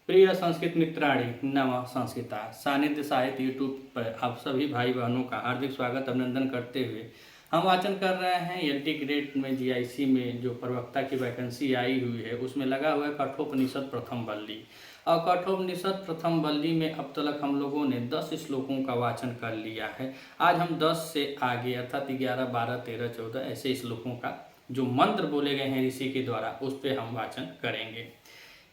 प्रिय संस्कृत मित्राणी नमः संस्कृता सानिध्य साहित्य यूट्यूब पर आप सभी भाई बहनों का हार्दिक स्वागत अभिनंदन करते हुए हम वाचन कर रहे हैं एलटी ग्रेड में जीआईसी में जो प्रवक्ता की वैकेंसी आई हुई है उसमें लगा हुआ है कठोपनिषद प्रथम बल्ली। और कठोपनिषद प्रथम बल्ली में अब तक हम लोगों ने 10 श्लोकों का वाचन कर लिया है। आज हम 10 से आगे अर्थात 11, 12, 13, 14 ऐसे श्लोकों का जो मंत्र बोले गए हैं ऋषि के द्वारा उस पर हम वाचन करेंगे।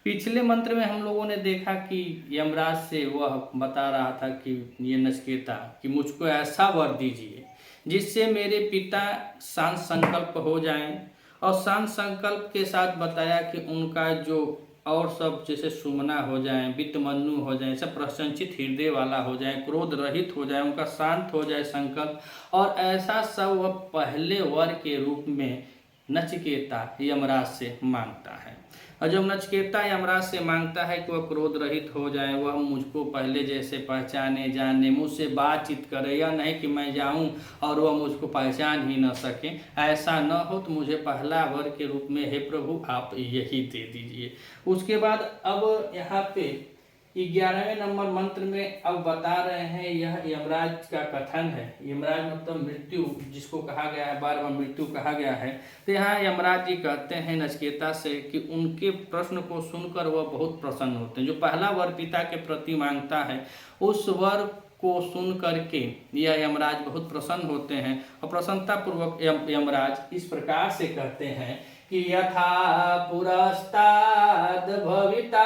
पिछले मंत्र में हम लोगों ने देखा कि यमराज से वह बता रहा था कि ये नचिकेता कि मुझको ऐसा वर दीजिए जिससे मेरे पिता शांत संकल्प हो जाएं। और शांत संकल्प के साथ बताया कि उनका जो और सब जैसे सुमना हो जाए, वित्तमनु हो जाए, सब प्रसन्नचित हृदय वाला हो जाए, क्रोध रहित हो जाए, उनका शांत हो जाए संकल्प। और ऐसा सब वह पहले वर के रूप में नचिकेता यमराज से मांगता है। और जब नचिकेता यमराज से मांगता है कि वह क्रोध रहित हो जाए, वह मुझको पहले जैसे पहचाने जाने, मुझसे बातचीत करे, या नहीं कि मैं जाऊं और वह मुझको पहचान ही न सके, ऐसा न हो तो मुझे पहला वर के रूप में हे प्रभु आप यही दे दीजिए। उसके बाद अब यहाँ पे 11वें नंबर मंत्र में अब बता रहे हैं, यह यमराज का कथन है। यमराज मतलब मृत्यु जिसको कहा गया है, बार बार मृत्यु कहा गया है। तो यहाँ यमराज जी कहते हैं नचिकेता से कि उनके प्रश्न को सुनकर वह बहुत प्रसन्न होते हैं। जो पहला वर पिता के प्रति मांगता है उस वर को सुन करके यह यमराज बहुत प्रसन्न होते हैं। और प्रसन्नता पूर्वक यमराज इस प्रकार से कहते हैं कि यथा पुरस्ताद भविता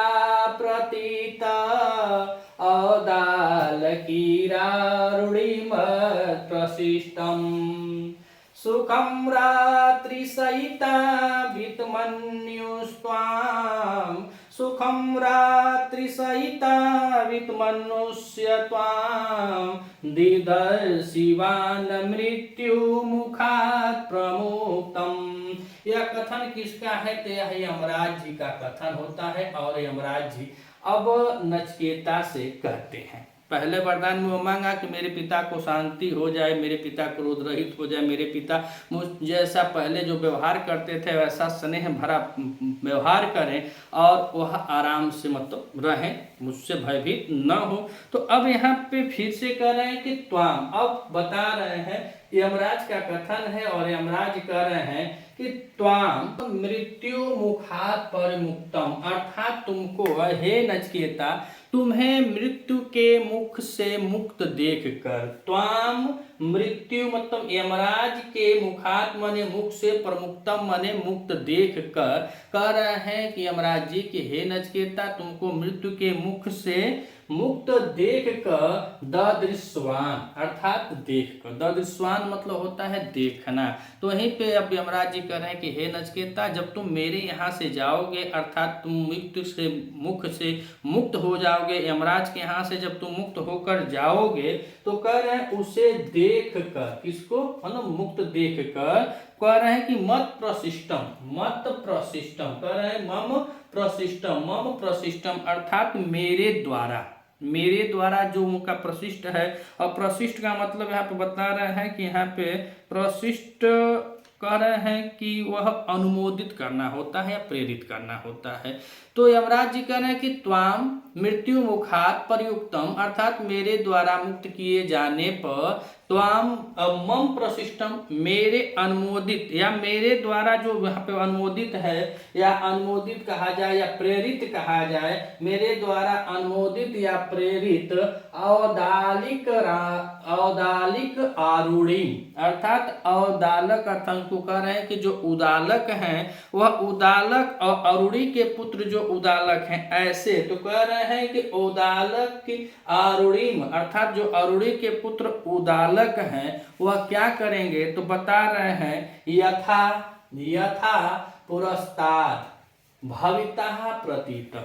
प्रतीत औदालकीरारुणिमत् प्रशिष्टम् सुखं रात्रिसहिता वित्तमन्युस्त्वां सुखं रात्रिसहिता वित्तमनुष्य त्वां दिदर्शिवान् मृत्युमुखात् प्रमुक्तम्। यह कथन किसका है? तो यह यमराज जी का कथन होता है। और यमराज जी अब नचिकेता से कहते हैं, पहले वरदान में वो मांगा कि मेरे पिता को शांति हो जाए, मेरे पिता क्रोध रहित हो जाए, मेरे पिता मुझ जैसा पहले जो व्यवहार करते थे वैसा स्नेह भरा व्यवहार करें और वह आराम से मतलब रहें, मुझसे भयभीत न हो। तो अब यहाँ पे फिर से कह रहे हैं कि त्वाम, अब बता रहे हैं यमराज का कथन है और यमराज कह रहे हैं कि त्वाम मृत्यु मुखात् परिमुक्तम, अर्थात तुमको हे नचिकेता तुम्हें मृत्यु के मुख से मुक्त देखकर, त्वाम मृत्यु मतलब यमराज के मुखात् मने मुख से, प्रमुक्तम मने मुक्त देखकर कह रहे हैं कि यमराज जी कि हे नचिकेता तुमको मृत्यु के मुख से मुक्त देख कर ददृश्वान, अर्थात देख कर, ददृश्वान मतलब होता है देखना। तो वहीं पे अब यमराज जी कह रहे हैं कि हे नचिकेता जब तुम मेरे यहाँ से जाओगे, अर्थात तुम मृत्यु से मुख से मुक्त हो जाओगे, यमराज के यहाँ से जब तुम मुक्त होकर जाओगे तो कह रहे हैं उसे देख कर, किसको मतलब मुक्त देख कर कह रहे हैं कि मत प्रशिष्टम, मत प्रशिष्टम कह रहे हैं मम प्रशिष्टम, मम प्रशिष्टम अर्थात मेरे द्वारा, मेरे द्वारा जो उनका प्रशिष्ट है। और प्रशिष्ट का मतलब यहाँ पे बता रहे हैं कि यहाँ पे प्रशिष्ट कह रहे हैं कि वह अनुमोदित करना होता है या प्रेरित करना होता है। तो यमराज जी कह रहे हैं कि त्वाम मृत्यु मुखात् परियुक्तम, अर्थात मेरे द्वारा मुक्त किए जाने पर, त्वाम मम प्रशिष्टम मेरे अनुमोदित या मेरे द्वारा जो यहाँ पे अनुमोदित है या अनुमोदित कहा जाए या प्रेरित कहा जाए, मेरे द्वारा अनुमोदित या प्रेरित औदालिक आरूढ़ी, अर्थात औदालक अर्थात को कह रहे हैं कि जो उदालक हैं वह उदालक और आरूढ़ी के पुत्र जो उदालक हैं ऐसे। तो कह रहे हैं कि उदालक की आरूढ़ी अर्थात जो आरूढ़ी के पुत्र उदालक हैं वह क्या करेंगे? तो बता रहे हैं यथा यथा पुरस्ताद भविता प्रतीत,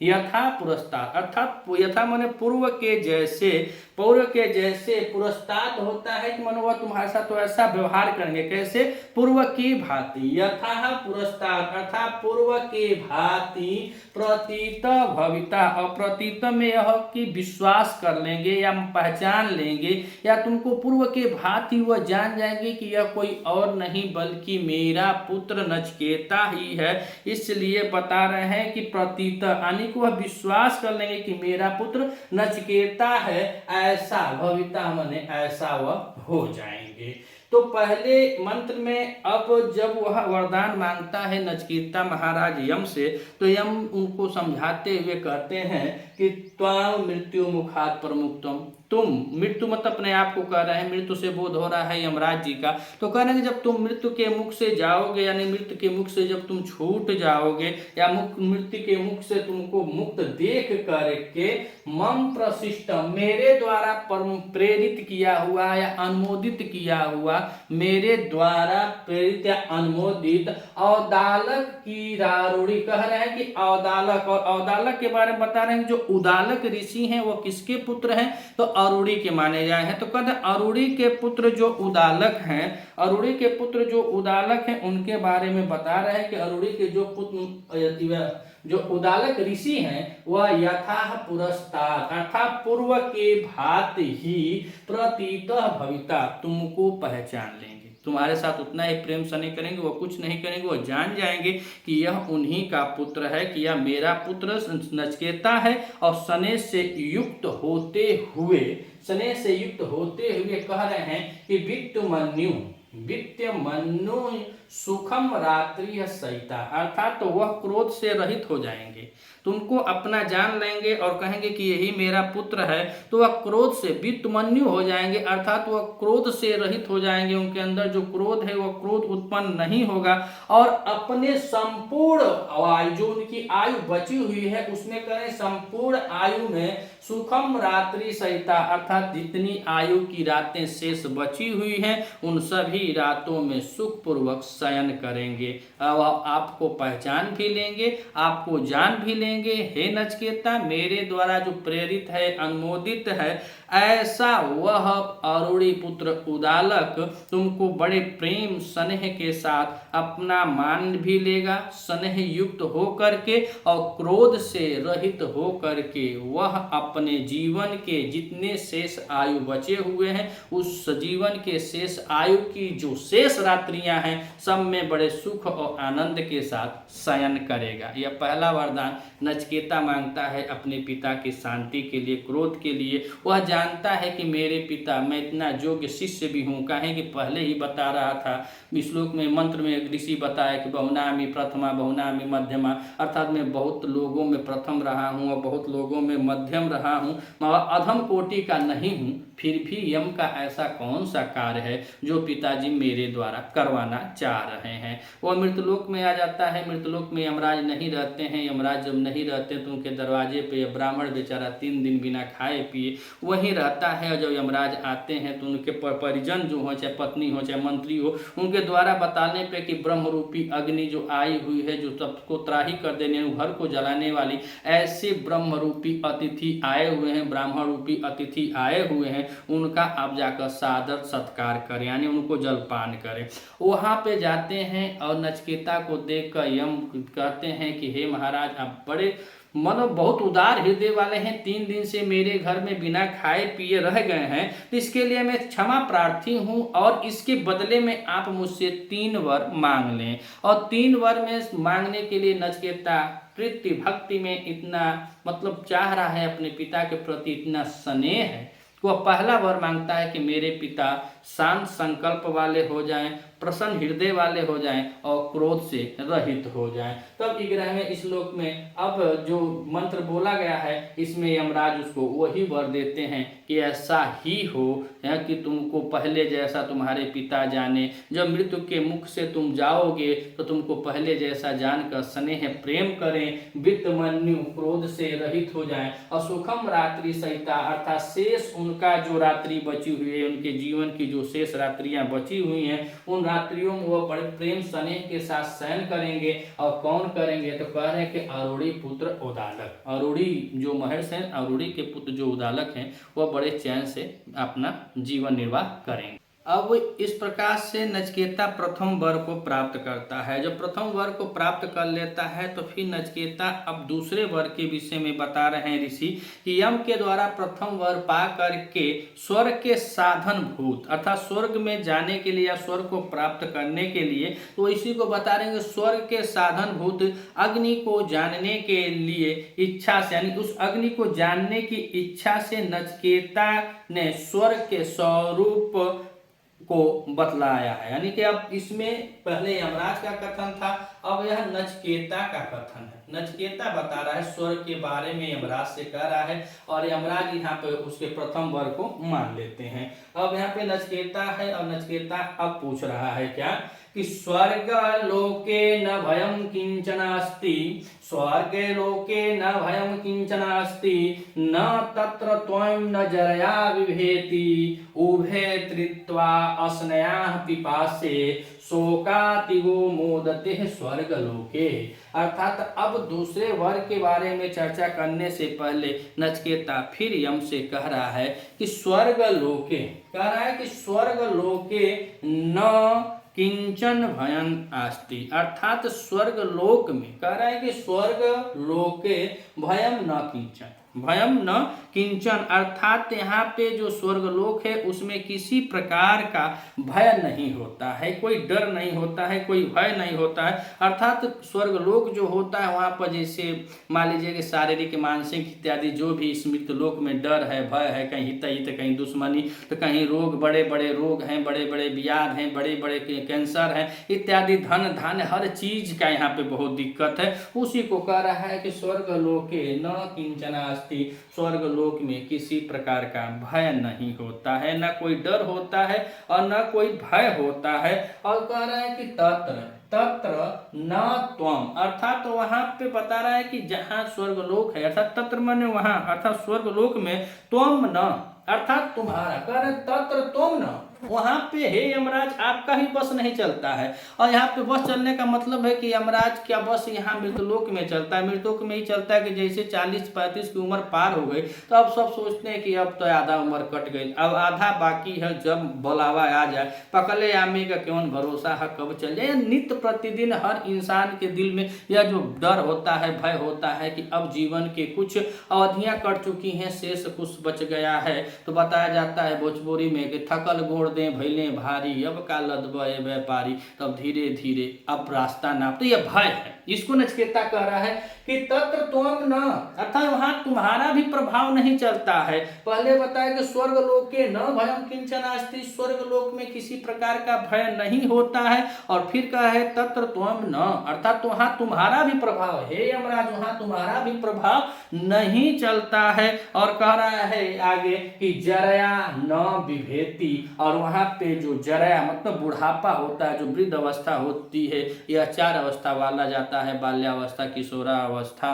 यथा पुरस्ताद अर्थात यथा माने पूर्व के जैसे, पूर्व के जैसे, पुरस्ताद होता है कि मानो वह तुम्हारे साथ तो ऐसा व्यवहार करेंगे, कैसे? पूर्व की भांति, यथा पुरस्ताद अर्थात पूर्व के भांति प्रतीत भविता, और प्रतीत में यह कि विश्वास कर लेंगे या पहचान लेंगे या तुमको पूर्व के भांति वह जान जाएंगे कि यह कोई और नहीं बल्कि मेरा पुत्र नचिकेता ही है। इसलिए बता रहे हैं कि प्रतीत यानी यानी कि वह विश्वास कर लेंगे कि मेरा पुत्र नचिकेता है, ऐसा भविता माने ऐसा वह हो जाएंगे। तो पहले मंत्र में अब जब वह वरदान मांगता है नचिकेता महाराज यम से, तो यम उनको समझाते हुए कहते हैं कि त्वां मृत्यु मुखात प्रमुक्तम, तुम मृत्यु मतलब अपने आप को कह रहे हैं, मृत्यु से बोध हो रहा है यमराज जी का, तो कह रहे हैं कि जब तुम मृत्यु के मुख से जाओगे, यानी मृत्यु के मुख से जब तुम छूट जाओगे या मृत्यु के मुख से तुमको मुक्त देख करके मम प्रशिष्टम, मेरे द्वारा प्रेरित किया हुआ या अनुमोदित किया हुआ, मेरे द्वारा प्रेरित या अनुमोदित औदालक की रारूढ़ी, कह रहे हैं कि औदालक, और औदालक के बारे में बता रहे हैं जो उदालक ऋषि हैं वो किसके पुत्र हैं, तो अरूढ़ी के माने जाए हैं। तो कहते हैं अरूढ़ी के पुत्र जो उदालक हैं, अरूढ़ी के पुत्र जो उदालक हैं उनके बारे में बता रहे हैं कि अरूढ़ी के जो पुत्र जो उदालक ऋषि हैं वह यथा पुरस्तात् अर्थात पूर्व के भांति ही प्रतीतः भविता, तुमको पहचान लेंगे, तुम्हारे साथ उतना ही प्रेम स्नेह करेंगे, वो कुछ नहीं करेंगे, वो जान जाएंगे कि यह उन्हीं का पुत्र है, कि यह मेरा पुत्र नचिकेता है। और स्नेह से युक्त होते हुए कह रहे हैं कि वित्तमन्यु सुखम रात्रि सहिता, अर्थात तो वह क्रोध से रहित हो जाएंगे, तुमको अपना जान लेंगे और कहेंगे कि यही मेरा पुत्र है, तो वह क्रोध से वित्तमन्यु हो जाएंगे, अर्थात वह क्रोध से रहित हो जाएंगे, उनके अंदर जो क्रोध है वह क्रोध उत्पन्न नहीं होगा, और अपने संपूर्ण आयु, जो उनकी आयु बची हुई है उसमें करें संपूर्ण आयु में सुखम रात्रि सहिता, अर्थात जितनी आयु की रातें शेष बची हुई हैं उन सभी रातों में सुखपूर्वक शयन करेंगे, अब आपको पहचान भी लेंगे, आपको जान भी लेंगे, हे नचिकेता मेरे द्वारा जो प्रेरित है, अनुमोदित है, ऐसा वह अरूढ़ी पुत्र उदालक तुमको बड़े प्रेम स्नेह के साथ अपना मान भी लेगा, स्नेह युक्त हो करके और क्रोध से रहित हो करके वह अपने जीवन के जितने शेष आयु बचे हुए हैं उस जीवन के शेष आयु की जो शेष रात्रियां हैं सब में बड़े सुख और आनंद के साथ शयन करेगा। यह पहला वरदान नचिकेता मांगता है अपने पिता की शांति के लिए, क्रोध के लिए। वह जानता है कि मेरे पिता, मैं इतना योग्य शिष्य भी हूँ, कहें कि पहले ही बता रहा था श्लोक में, मंत्र में एक ऋषि बताया कि बहुनामी प्रथमा बहुनामी मध्यमा, अर्थात मैं बहुत लोगों में प्रथम रहा हूँ और बहुत लोगों में मध्यम रहा हूँ, मैं अधम कोटि का नहीं हूँ, फिर भी यम का ऐसा कौन सा कार्य है जो पिताजी मेरे द्वारा करवाना चाह रहे हैं। वह मृतलोक में आ जाता है, मृतलोक में यमराज नहीं रहते हैं, यमराज जब नहीं रहते तो उनके दरवाजे पे ब्राह्मण बेचारा 3 दिन बिना खाए पिए वहीं रहता है, और जब यमराज आते हैं तो उनके परिजन जो हो, चाहे पत्नी हो चाहे मंत्री हो, उनके द्वारा बताने पे कि ब्रह्म रूपी अग्नि जो आई हुई है जो सबको त्राही कर देने, घर को जलाने वाली, ऐसे ब्रह्म रूपी अतिथि आए हुए हैं, ब्राह्मण रूपी अतिथि आए हुए हैं, उनका आप जाकर सादर सत्कार करें, यानी उनको जलपान करें। वहां पे जाते हैं और नचिकेता को देखकर यम कहते हैं कि हे महाराज आप बड़े मनो बहुत उदार हृदय वाले हैं, 3 दिन से मेरे घर में बिना खाए पिए रह गए हैं, तो इसके लिए मैं क्षमा प्रार्थी हूँ और इसके बदले में आप मुझसे 3 वर मांग लें। और 3 वर में मांगने के लिए नचिकेता प्रीति भक्ति में इतना मतलब चाह रहा है, अपने पिता के प्रति इतना स्नेह है, वह पहला वर मांगता है कि मेरे पिता शांत संकल्प वाले हो जाएं, प्रसन्न हृदय वाले हो जाएं और क्रोध से रहित हो जाएं। तब 11वें श्लोक में अब जो मंत्र बोला गया है इसमें यमराज उसको वही वर देते हैं कि ऐसा ही हो कि तुमको पहले जैसा तुम्हारे पिता जाने, जब मृत्यु के मुख से तुम जाओगे तो तुमको पहले जैसा जानकर स्नेह प्रेम करें, वित्तमन्यु क्रोध से रहित हो जाएं और सुखम रात्रि सहिता, अर्थात शेष उनका जो रात्रि बची हुई है, उनके जीवन की जो शेष रात्रियां बची हुई हैं उन रात्रियों में वह बड़े प्रेम स्नेह के साथ शयन करेंगे। और कौन करेंगे तो कह रहे हैं कि अरूढ़ी पुत्र उदालक, अरूढ़ी जो महर्षि हैं, अरूढ़ी के पुत्र जो उदालक हैं वह बड़े चैन से अपना जीवन निर्वाह करेंगे। अब इस प्रकार से नचिकेता प्रथम वर को प्राप्त करता है। जब प्रथम वर को प्राप्त कर लेता है तो फिर नचिकेता अब दूसरे वर के विषय में बता रहे हैं ऋषि कि यम के द्वारा प्रथम वर पा करके स्वर्ग के साधन भूत अर्थात स्वर्ग में जाने के लिए या स्वर्ग को प्राप्त करने के लिए, तो इसी को बता रहे हैं कि स्वर्ग के साधन भूत अग्नि को जानने के लिए इच्छा से, यानी उस अग्नि को जानने की इच्छा से नचिकेता ने स्वर्ग के स्वरूप को बतलाया है। यानी कि अब इसमें पहले यमराज का कथन था, अब यह नचिकेता का कथन है। नचिकेता बता रहा है स्वर्ग के बारे में, यमराज से कह रहा है और यमराज यहाँ पे उसके प्रथम वर को मान लेते हैं। अब यहाँ पे नचिकेता है और नचिकेता अब पूछ रहा है क्या कि स्वर्ग लोके न भयम किंचन अस्ति, स्वर्ग लोके न भयम किंचन अस्ति, न तत्र त्वं न जरया विभेति, उभे त्रित्वा अस्नया पिपासे, शोकातिगो मोदते स्वर्ग लोके। अर्थात अब दूसरे वर के बारे में चर्चा करने से पहले नचिकेता फिर यम से कह रहा है कि स्वर्ग लोके, कह रहा है कि स्वर्ग लोके न किंचन भयन आस्ति, अर्थात स्वर्ग लोक में, कह रहा है कि स्वर्ग लोके भयम न किंचन, भयम न किंचन, अर्थात यहाँ पे जो स्वर्ग लोक है उसमें किसी प्रकार का भय नहीं होता है, कोई डर नहीं होता है, कोई भय नहीं होता है। अर्थात स्वर्ग लोक जो होता है वहाँ पर जैसे मान लीजिए कि शारीरिक मानसिक इत्यादि जो भी इस मृत्यु लोक में डर है, भय है, कहीं हित हित, कहीं दुश्मनी, तो कहीं रोग, बड़े बड़े रोग हैं, बड़े बड़े व्याध हैं, बड़े बड़े कैंसर हैं इत्यादि, धन धान्य हर चीज का यहाँ पे बहुत दिक्कत है। उसी को कह रहा है कि स्वर्ग लोके न किंचन, स्वर्ग लोक में किसी प्रकार का भय नहीं होता है, न कोई डर होता है और न कोई भय होता है। और कह रहा है कि तत्र तत्र न त्वम, अर्थात तो वहां पे बता रहा है कि जहां स्वर्ग लोक है, अर्थात तत्र माने वहां, अर्थात स्वर्ग लोक में त्वम न, अर्थात तुम्हारा, कह रहे तत्र तुम न, वहां पे हे यमराज आपका ही बस नहीं चलता है। और यहाँ पे बस चलने का मतलब है कि यमराज क्या बस यहाँ मृतलोक में चलता है, मृतलोक में ही चलता है कि जैसे 40-35 की उम्र पार हो गई तो अब सब सोचते हैं कि अब तो आधा उम्र कट गई, अब आधा बाकी है, जब बुलावा आ जाए पकड़े आमे का क्यों भरोसा है कब चल जाए। नित्य प्रतिदिन हर इंसान के दिल में यह जो डर होता है, भय होता है कि अब जीवन के कुछ अवधियां कट चुकी हैं, शेष कुछ बच गया है। तो बताया जाता है भोजपुरी में कि थकल गोड़ दे भैले भारी, अब का लदबे व्यापारी, तब धीरे धीरे अब रास्ता नाप, तो यह भय है। इसको नचिकेता कह रहा है कि तत्र त्वं न, अर्थात वहां तुम्हारा भी प्रभाव नहीं चलता है। पहले बताया कि स्वर्ग लोक के न भयम किंचन अस्ति, स्वर्ग लोक में किसी प्रकार का भय नहीं होता है। और फिर कहा है तत्र त्वं न, अर्थात वहां तुम्हारा भी प्रभाव है यमराज, वहां तुम्हारा भी प्रभाव नहीं चलता है। और कह रहा है आगे कि जरया न विभेति, और वहां पे जो जरया मतलब बुढ़ापा होता है, जो वृद्ध अवस्था होती है, यह 4 अवस्था वाला जाता है, बाल्यावस्था, किशोरावस्था,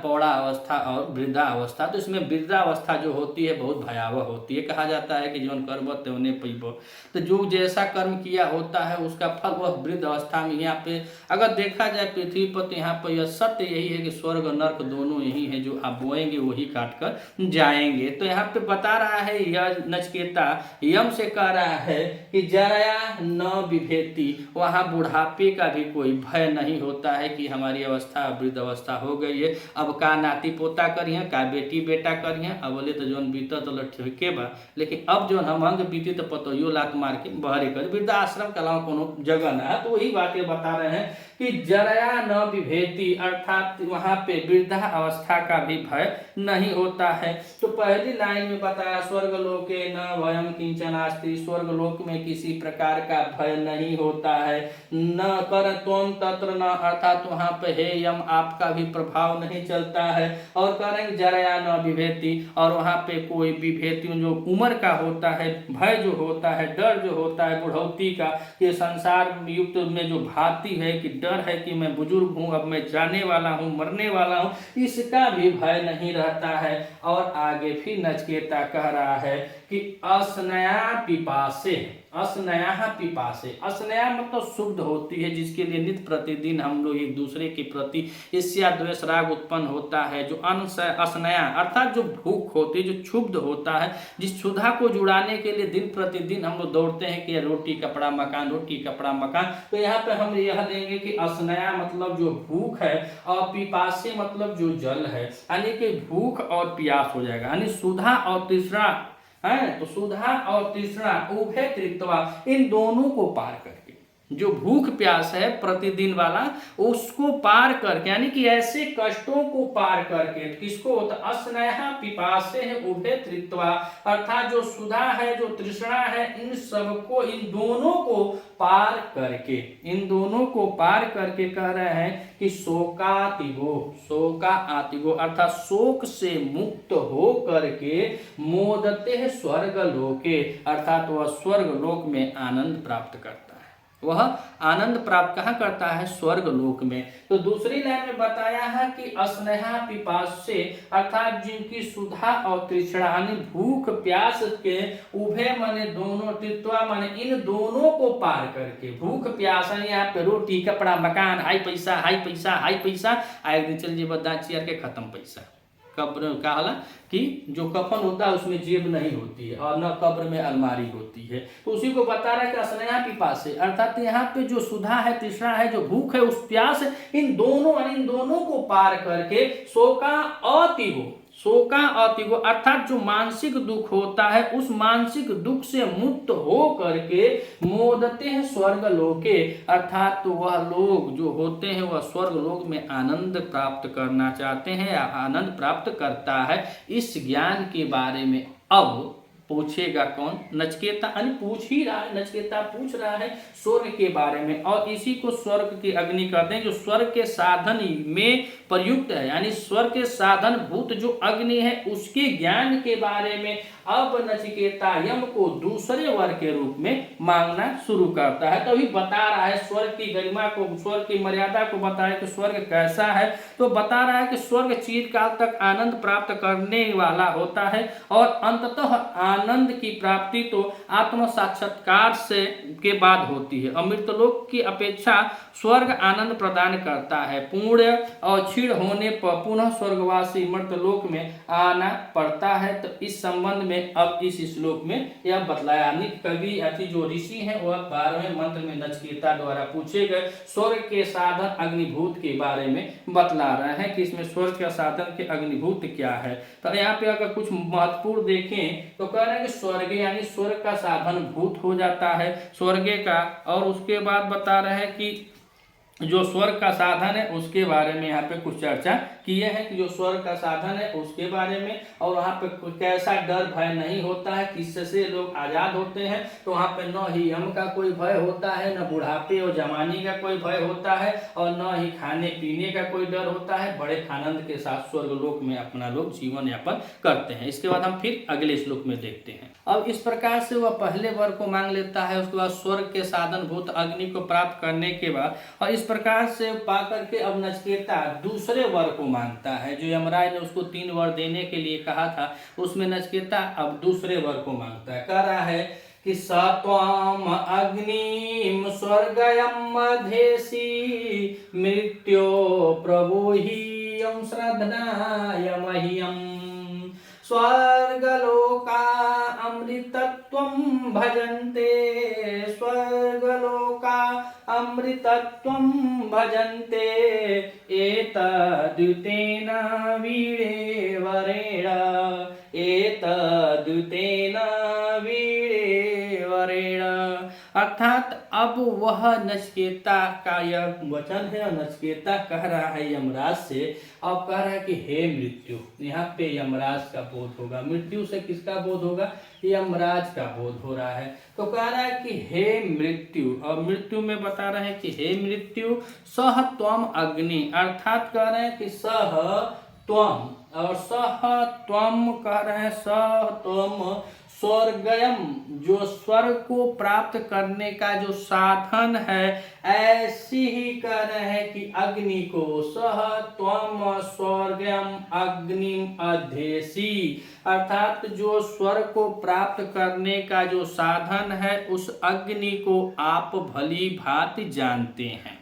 पौड़ा अवस्था और वृद्धा अवस्था। तो इसमें वृद्धा अवस्था जो होती है बहुत भयावह होती है, कहा जाता है कि जीवन कर्म त्योने पैबो, तो जो जैसा कर्म किया होता है उसका फल वह वृद्ध अवस्था में। यहाँ पे अगर देखा जाए पृथ्वी पर तो यहाँ पर यह सत्य यही है कि स्वर्ग नर्क दोनों यही है, जो आप बोएंगे वही काट कर जाएंगे। तो यहाँ पे बता रहा है यह नचिकेता यम से कह रहा है कि जरया न विभेति, वहाँ बुढ़ापे का भी कोई भय नहीं होता है कि हमारी अवस्था वृद्ध अवस्था हो गई है, अब का नाती पोता करिए, का बेटी बेटा करिए, अब बोले तो जोन बीता तो ठीक बा, लेकिन अब जो हम अंग बीती तो पतोयो लात मार के बहरे कर वृद्धाश्रम के अलावा कोनो जगह ना है। तो वही बातें बता रहे हैं कि जरया न विभेति, अर्थात वहां पे वृद्धा अवस्था का भी भय नहीं होता है। तो पहली लाइन में बताया स्वर्ग लोके न भयम किंचन अस्ति, स्वर्ग लोक में किसी प्रकार का भय नहीं होता है। न कर त्वं तत्र न, अर्थात वहां पे हे यम आपका भी प्रभाव नहीं चलता है। और करेंगे जरया न विभेति, और वहां पे कोई विभेति जो उम्र का होता है, भय जो होता है, डर जो होता है बुढ़ौती का, ये संसार युक्त में जो भाती है कि डर है कि मैं बुजुर्ग हूँ, अब मैं जाने वाला हूँ, मरने वाला हूँ, इसका भी भय नहीं रहता है। और आगे फिर नचिकेता कह रहा है कि अस्नया पिपासे, अस्नया पिपासे, अस्नया मतलब शुद्ध होती है, जिसके लिए नित्य प्रतिदिन हम लोग एक दूसरे के प्रति ईर्ष्या द्वेष राग उत्पन्न होता है। जो अस्नया अर्थात जो भूख होती है, जो क्षुब्ध होता है, जिस क्षुधा को जुड़ाने के लिए दिन प्रतिदिन हम लोग दौड़ते हैं कि रोटी कपड़ा मकान, रोटी कपड़ा मकान। तो यहाँ पे हम यह लेंगे कि अस्नया मतलब जो भूख है, और पिपासे मतलब जो जल है, यानी कि भूख और प्यास हो जाएगा, यानी सुधा और तृष्णा है। तो सुधा और तृष्णा उभय तृप्तवा, इन दोनों को पार करके, जो भूख प्यास है प्रतिदिन वाला, उसको पार करके, यानी कि ऐसे कष्टों को पार करके, किसको, तो अस्नया पिपासे है उभय तृप्तवा, अर्थात जो सुधा है, जो तृष्णा है, इन सबको, इन दोनों को पार करके, इन दोनों को पार करके कह रहे हैं कि शोकातिगो, शोका आतिगो अर्थात शोक से मुक्त हो करके मोदते है स्वर्ग लोके, अर्थात वह स्वर्ग लोक में आनंद प्राप्त करता है। वह आनंद प्राप्त कहाँ करता है, स्वर्ग लोक में। तो दूसरी लाइन में बताया है कि अस्नेहा पिपासे, अर्थात जिनकी सुधा और तृष्णा यानी भूख प्यास के उभय माने दोनों, तृत्वा माने इन दोनों को पार करके, भूख प्यास यहाँ पे रोटी कपड़ा मकान, हाई पैसा हाई पैसा हाई पैसा, एक दिन चल जी बदा चेयर के खत्म पैसा। कब्र का हाला कि जो कफन होता है उसमें जेब नहीं होती है, और न कब्र में अलमारी होती है। तो उसी को बता रहा है कि अस्नया पिपासे, अर्थात यहाँ पे जो सुधा है, तृष्णा है, जो भूख है, उस प्यास है, इन दोनों को पार करके शोका अतिगो, शोका अतिगो अर्थात जो मानसिक दुख होता है, उस मानसिक दुख से मुक्त हो करके मोदते हैं स्वर्ग लोके, अर्थात तो वह लोग जो होते हैं वह स्वर्ग लोक में आनंद प्राप्त करना चाहते हैं या आनंद प्राप्त करता है। इस ज्ञान के बारे में अब पूछेगा कौन, नचिकेता, यानी पूछ ही रहा है, नचिकेता पूछ रहा है स्वर्ग के बारे में, और इसी को स्वर्ग की अग्नि कहते हैं, जो स्वर्ग के साधन में प्रयुक्त है, यानी स्वर्ग के साधन भूत जो अग्नि है उसके ज्ञान के बारे में अब नचिकेता यम को दूसरे वर के रूप में मांगना शुरू करता है। तभी तो बता रहा है स्वर्ग की गरिमा को, स्वर्ग की मर्यादा को बताया कि स्वर्ग कैसा है। तो बता रहा है कि स्वर्ग चिरकाल तक आनंद प्राप्त करने वाला होता है, और अंततः आनंद की प्राप्ति तो आत्म साक्षात्कार से के बाद होती है। अमृतलोक की अपेक्षा स्वर्ग आनंद प्रदान करता है। पूर्ण और क्षीण होने पर पुनः स्वर्गवासी मृतलोक में आना पड़ता है। तो इस संबंध में अब इस श्लोक में यह बतलाया। कवि अति जो ऋषि हैं वह 12वें मंत्र में नचिकेता द्वारा पूछे गए स्वर्ग के साधन अग्निभूत के बारे में बतला रहे हैं कि इसमें स्वर्ग के साधन के अग्निभूत क्या है। तो यहाँ पे अगर कुछ महत्वपूर्ण देखें तो कह रहे हैं कि स्वर्ग यानी स्वर्ग का साधन भूत हो जाता है स्वर्ग का, और उसके बाद बता रहे हैं कि जो स्वर्ग का साधन है उसके बारे में यहाँ पे कुछ चर्चा किए हैं कि जो स्वर्ग का साधन है उसके बारे में, और वहाँ पे कैसा डर भय नहीं होता है, किससे लोग आजाद होते हैं। तो वहाँ पे न ही यम का कोई भय होता है, न बुढ़ापे और जवानी का कोई भय होता है, और न ही खाने पीने का कोई डर होता है। बड़े आनंद के साथ स्वर्ग लोक में अपना लोग जीवन यापन करते हैं। इसके बाद हम फिर अगले श्लोक में देखते हैं। अब इस प्रकार से वह पहले वर को मांग लेता है, उसके बाद स्वर्ग के साधन भूत अग्नि को प्राप्त करने के बाद, और इस प्रकार से पा करके अब नचिकेता दूसरे वर को मांगता है। जो यमराज ने उसको 3 वर देने के लिए कहा था, उसमें नचिकेता अब दूसरे वर को मांगता है। कह रहा है कि सत्वम अग्निम स्वर्गयम मधेसी मृत्यो प्रभोहियम श्रद्धनाय मह्यम स्वर्गलोका अमृतत्वं भजन्ते स्वर्गलोका अमृतत्वं भजन्ते एतद्युतेन वीरेवरेण एतद्युतेन वीरेवरेण। अर्थात अब वह नचिकेता का यह वचन है, और नचिकेता कह रहा है यमराज से, अब कह रहा है कि हे मृत्यु, यहाँ पे यमराज का बोध होगा। मृत्यु से किसका बोध होगा, यमराज का बोध हो रहा है। तो कह रहा है कि हे मृत्यु, और मृत्यु में बता रहे हैं कि हे मृत्यु सह त्वम अग्नि, अर्थात कह रहे हैं कि सह त्वम, और सह त्वम कह रहे हैं सह त्वम स्वर्गयम जो स्वर्ग को प्राप्त करने का जो साधन है, ऐसी ही कह रहे हैं कि अग्नि को, सह त्वम स्वर्गयम अग्निम अध्येसी, अर्थात जो स्वर्ग को प्राप्त करने का जो साधन है उस अग्नि को आप भली भांति जानते हैं।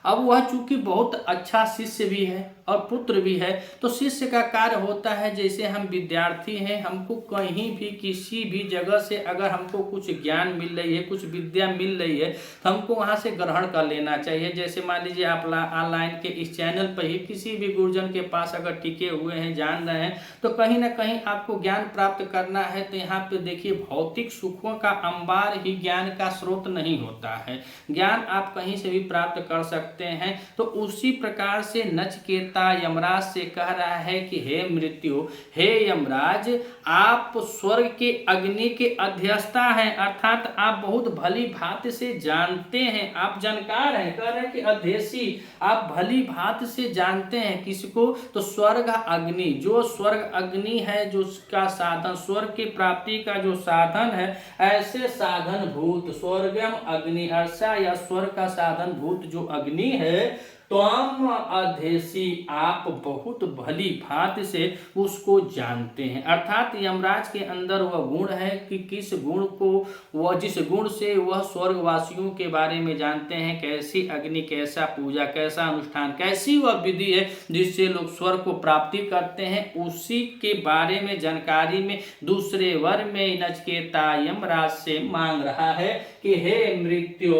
अब वह चूंकि बहुत अच्छा शिष्य भी है और पुत्र भी है, तो शिष्य का कार्य होता है, जैसे हम विद्यार्थी हैं, हमको कहीं भी किसी भी जगह से अगर हमको कुछ ज्ञान मिल रही है, कुछ विद्या मिल रही है, तो हमको वहाँ से ग्रहण कर लेना चाहिए। जैसे मान लीजिए आप ऑनलाइन के इस चैनल पर ही किसी भी गुरुजन के पास अगर टिके हुए हैं, जान रहे हैं, तो कहीं ना कहीं आपको ज्ञान प्राप्त करना है, तो यहाँ पे देखिए भौतिक सुखों का अंबार ही ज्ञान का स्रोत नहीं होता है, ज्ञान आप कहीं से भी प्राप्त कर सकते हैं। तो उसी प्रकार से नचिकेता यमराज से कह रहा है कि हे मृत्यु, हे यमराज, आप स्वर्ग के अग्नि के अध्यस्ता हैं, अर्थात आप बहुत भली भांति से जानते हैं, आप जानकार हैं। कह रहे हैं कि अध्यसी, आप भली भांति से जानते हैं किसको, तो स्वर्ग अग्नि, जो स्वर्ग अग्नि है, जो उसका साधन, स्वर्ग की प्राप्ति का जो साधन है, ऐसे साधन भूत स्वर्गम अग्नि अर्षा या स्वर्ग का साधन भूत जो अग्नि है, त्वम अध्येसी, आप बहुत भली भांति से उसको जानते हैं। अर्थात यमराज के अंदर वह गुण है कि किस गुण को, वह जिस गुण से वह स्वर्गवासियों के बारे में जानते हैं, कैसी अग्नि, कैसा पूजा, कैसा अनुष्ठान, कैसी वह विधि है जिससे लोग स्वर्ग को प्राप्ति करते हैं, उसी के बारे में जानकारी में दूसरे वर में नचिकेता यमराज से मांग रहा है कि हे मृत्यु,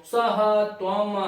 सह त्वम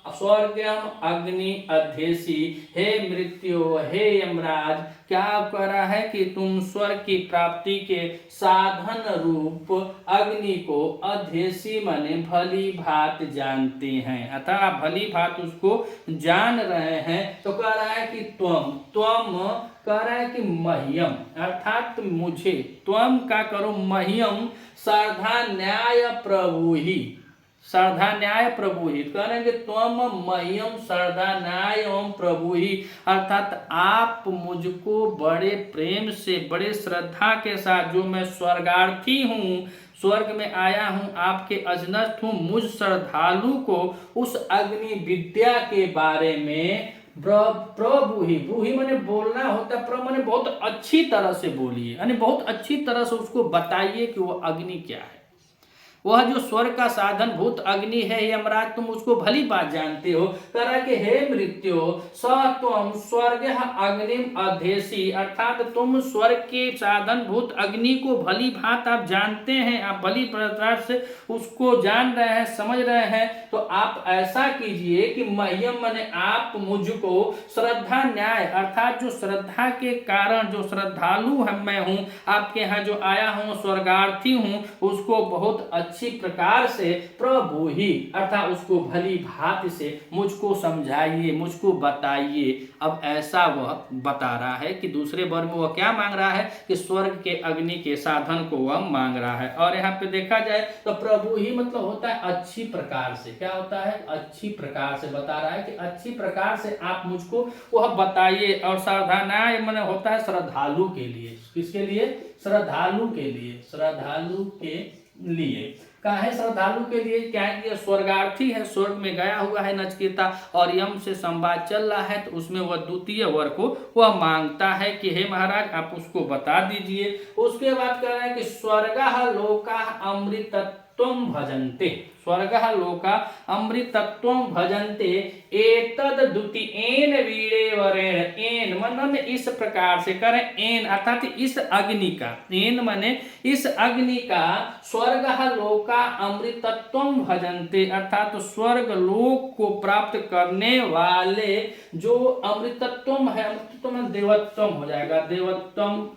स्वर्गम अग्नि अध्येसी, हे मृत्यु, हे यमराज, क्या कह रहा है कि तुम स्वर्ग की प्राप्ति के साधन रूप अग्नि को अध्येसी माने भली भांति जानते हैं, अतः आप भली भांति उसको जान रहे हैं। तो कह रहा है कि त्वम कह रहा है कि मह्यम, अर्थात मुझे, त्वम का करो मह्यम श्रद्धा न्याय प्रभु ही, श्रद्धा न्याय प्रभु ही, करेंगे त्वम मह्यम श्रद्धा न्याय प्रभु ही, अर्थात आप मुझको बड़े प्रेम से, बड़े श्रद्धा के साथ, जो मैं स्वर्गार्थी हूँ, स्वर्ग में आया हूँ, आपके अजनस्थ हूँ, मुझ श्रद्धालु को उस अग्नि विद्या के बारे में प्रभु ही, ब्रूही माने बोलना होता है, प्रभु माने बहुत अच्छी तरह से बोलिए, यानी बहुत अच्छी तरह से उसको बताइए कि वो अग्नि क्या है, वह जो स्वर्ग का साधन भूत अग्नि है, यमराज तुम उसको भली बात जानते हो। कह रहा कि हे मृत्यु, स त्वम स्वर्ग अग्निम अध्येसी, अर्थात तुम स्वर्ग के साधन भूत अग्नि को भली भांति आप जानते हैं, आप भली प्रकार से उसको जान रहे हैं, समझ रहे हैं। तो आप ऐसा कीजिए कि मह्यम माने आप मुझको श्रद्धा न्याय, अर्थात जो श्रद्धा के कारण, जो श्रद्धालु मैं हूँ, आपके यहाँ जो आया हूँ, स्वर्गार्थी हूँ, उसको बहुत अच्छी प्रकार से प्रभु ही, अर्थात उसको भली भांति से मुझको समझाइए, मुझको बताइए। अब ऐसा वह बता रहा है कि दूसरे वर्ग में वह क्या मांग रहा है कि स्वर्ग के अग्नि के साधन को वह मांग रहा है। और यहाँ पे देखा जाए तो प्रभु ही मतलब होता है अच्छी प्रकार से, क्या होता है, अच्छी प्रकार से बता रहा है कि अच्छी प्रकार से आप मुझको वह बताइए। और श्रद्धानाय माने होता है श्रद्धालु के लिए, किसके लिए, श्रद्धालु के लिए, श्रद्धालु के लिए का है, श्रद्धालु के लिए क्या है, ये स्वर्गार्थी है, स्वर्ग में गया हुआ है नचिकेता, और यम से संवाद चल रहा है, तो उसमें वह द्वितीय वर को वह मांगता है कि हे महाराज आप उसको बता दीजिए। उसके बाद कह रहा है कि स्वर्गः लोकाः अमृतत्वं भजन्ते, स्वर्गः लोका अमृतत्वं भजन्ते एतद द्वितीयेन वीरेवरेण, एन मन इस प्रकार से करें, एन अर्थात इस अग्नि का, एन माने इस अग्नि का, स्वर्गः लोका अमृतत्वं भजन्ते, अर्थात स्वर्ग लोक को प्राप्त करने वाले जो अमृतत्वम है, अमृतत्वम देवत्वम हो जाएगा, देवत्वम,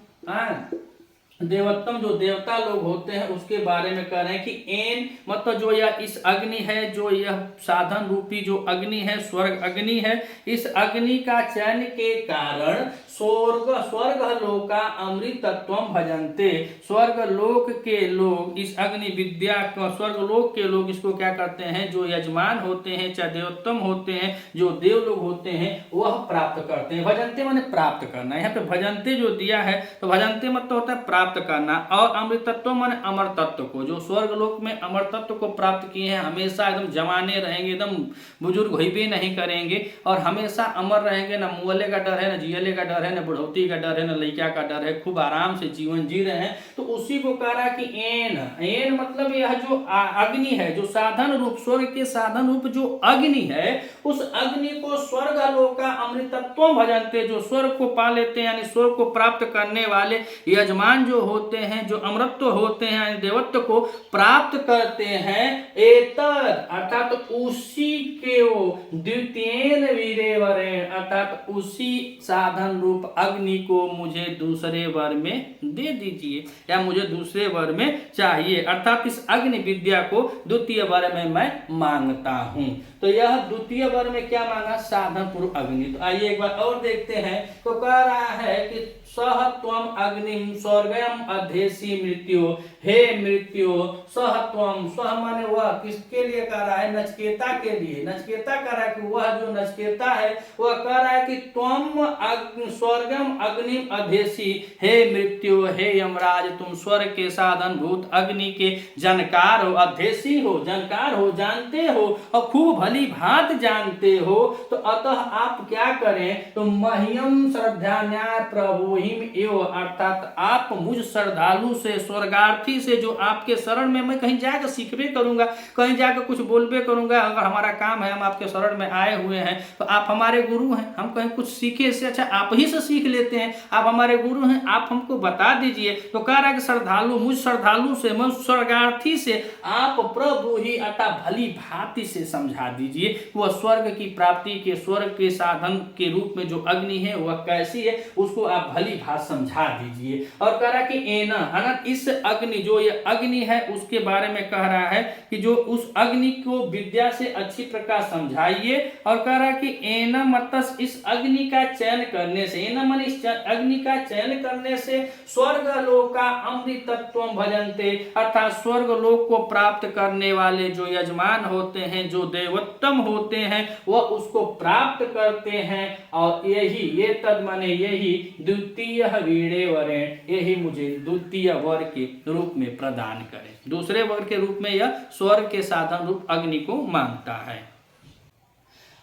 देवत्तम जो देवता लोग होते हैं उसके बारे में कह रहे हैं कि एन मतलब जो यह इस अग्नि है, जो यह साधन रूपी जो अग्नि है, स्वर्ग अग्नि है, इस अग्नि का चयन के कारण स्वर्ग लोका अमृतत्वम भजन्ते, स्वर्ग लोक के लोग इस अग्नि विद्या का, स्वर्ग लोक के लोग इसको क्या करते हैं, जो यजमान होते हैं, चाहे देवोत्तम होते हैं, जो देव लोग होते हैं, वह प्राप्त करते हैं। भजन्ते माने प्राप्त करना, यहाँ पे भजन्ते जो दिया है तो भजन्ते मतलब होता है प्राप्त प्राप्त करना, और अमृतत्व माने अमर तत्व को, जो स्वर्ग लोक में अमर तत्व को प्राप्त किए हैं हमेशा एकदम जवाने रहेंगे, एकदम बुजुर्ग होइबे नहीं करेंगे और हमेशा अमर रहेंगे, ना मुअले का डर है, ना जियले का डर है, ना बुढ़ौती का डर है, ना लइका का डर है, खूब आराम से जीवन जी रहे हैं। तो उसी को कह रहा कि एन मतलब यह जो अग्नि है, जो साधन रूप स्वर्ग के साधन रूप जो अग्नि है, उस अग्नि को स्वर्ग लोका अमृतत्व भजनते, जो स्वर्ग को पा लेते हैं यानी स्वर्ग को प्राप्त करने वाले यजमान जो होते हैं, जो अमृतत्व होते हैं यानी देवत्व को प्राप्त करते हैं, एतद अर्थात उसी के वो द्वितीयेन वीरेवरेण अर्थात उसी साधन रूप अग्नि को मुझे दूसरे वर में दे दीजिए या मुझे दूसरे वर में चाहिए, अर्थात इस अग्नि विद्या को द्वितीय वर में मैं मांगता हूं। तो यह द्वितीय वर में क्या मांगा? साधन पूर्व अग्नि। तो आइए एक बार और देखते हैं। तो कह रहा है कि सह त्वम अग्निम स्वर्गम अधेसी मृत्यु, हे मृत्यु सह त्वम, सह माने वह, किसके लिए कह रहा है? नचकेता के लिए। नचकेता कह रहा है कि वह जो नचकेता है वह कह रहा है कि त्वम स्वर्गम अग्निम अधेसी, हे मृत्यु हे यमराज, तुम स्वर्ग के साधन भूत अग्नि के जानकार हो, अधेसी हो, जानकार हो, जानते हो और खूब भली भांत जानते हो। तो अतः आप क्या करें? तो मह्यम श्रद्धान्याय प्रभु एवं अर्थात आप मुझ श्रद्धालु से, स्वर्गार्थी से, जो आपके शरण में मैं कहीं जाकर सीखबे करूंगा, कहीं जाकर कुछ बोलबे करूंगा, अगर हमारा काम है, हम आपके शरण में आए हुए हैं तो आप हमारे गुरु हैं, हम कहीं कुछ सीखे इससे अच्छा आप ही से सीख लेते हैं, आप हमारे गुरु हैं, आप हमको बता दीजिए। तो कह रहा है कि श्रद्धालु, मुझ श्रद्धालु से, मैं स्वर्गार्थी से आप प्रभु ही अतः भली भांति से समझा दीजिए वह स्वर्ग की प्राप्ति के, स्वर्ग के साधन के रूप में जो अग्नि है वह कैसी है, उसको आप भली भांति समझा दीजिए। और कह रहा कि एना अनंत, इस अग्नि, जो ये अग्नि है उसके बारे में कह रहा है कि जो उस अग्नि को विद्या से अच्छी प्रकार समझाइए। और कह रहा कि एना मतलब इस अग्नि का चयन करने से, एना मन इस अग्नि का चयन करने से स्वर्ग लोका अमृतत्व भजनते अर्थात स्वर्ग लोक को प्राप्त करने वाले जो यजमान होते हैं, जो देवोत्तम होते हैं, वह उसको प्राप्त करते हैं। और यही ये तद माने यही द्वितीय वीणे वरेण, यही मुझे द्वितीय वर के रूप में प्रदान करें। दूसरे वर के रूप में यह स्वर्ग के साधन रूप अग्नि को मांगता है।